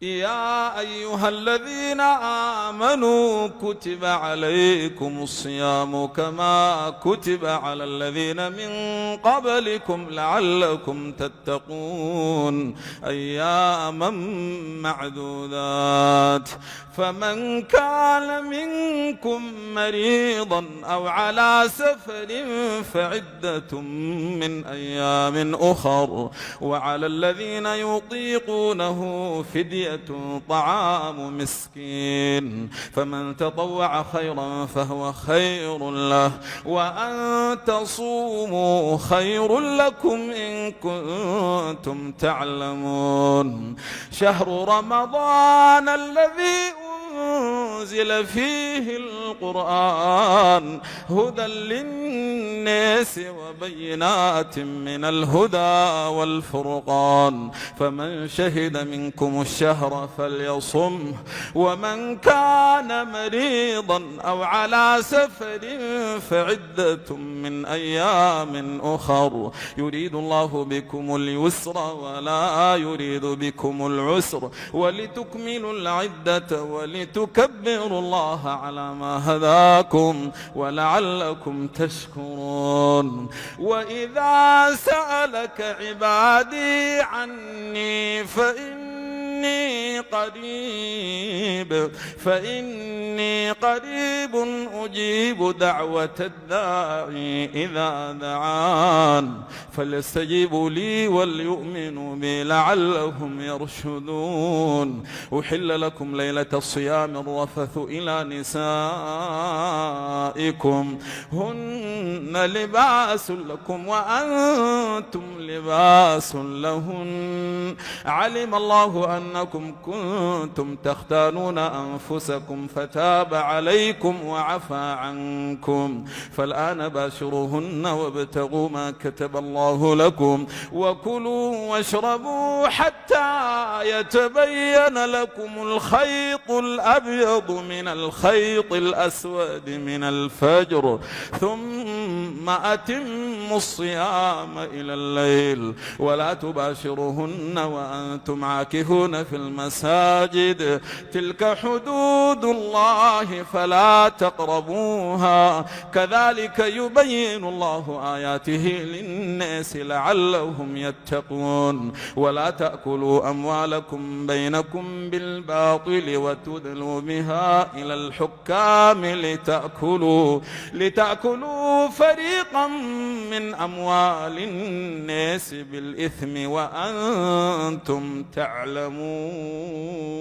يا أيها الذين آمنوا كتب عليكم الصيام كما كتب على الذين من قبلكم لعلكم تتقون أياما معدودات فمن كان منكم مريضا أو على سفر فعدة من أيام أخر وعلى الذين يطيقونه فدية طعام مسكين فمن تطوع خيرا فهو خير له وأن تصوموا خير لكم إن كنتم تعلمون شهر رمضان الذي أنزل فيه القرآن هدى للناس وبينات من الهدى والفرقان فمن شهد منكم الشهر فليصمه ومن كان مريضا أو على سفر فعدة من أيام أخر يريد الله بكم اليسر ولا يريد بكم العسر ولتكملوا العدة ولتكبروا الله على ما هداكم ولعلكم تشكرون وإذا سألك عبادي عني فإني قريب أجيب دعوة الداعي إذا دعان فليستجيبوا لي وليؤمنوا بي لعلهم يرشدون أحل لكم ليلة الصيام الرفث إلى نسائكم هن لباس لكم وأنتم لباس لهن علم الله أنكم كنتم تختانون أنفسكم فتاب عليكم وعفى عنكم فالآن باشروهن وابتغوا ما كتب الله لكم وكلوا واشربوا حتى يتبين لكم الخيط الأبيض من الخيط الأسود من الفجر ثم أتموا الصيام إلى الليل ولا تباشروهن وأنتم عاكفون في المساجد تلك حدود الله فلا تقربوها كذلك يبين الله آياته للناس لعلهم يتقون ولا تأكلوا أموالكم بينكم بالباطل وتدلوا بها إلى الحكام لتأكلوا فريقا من أموال الناس بالإثم وأنتم تعلمون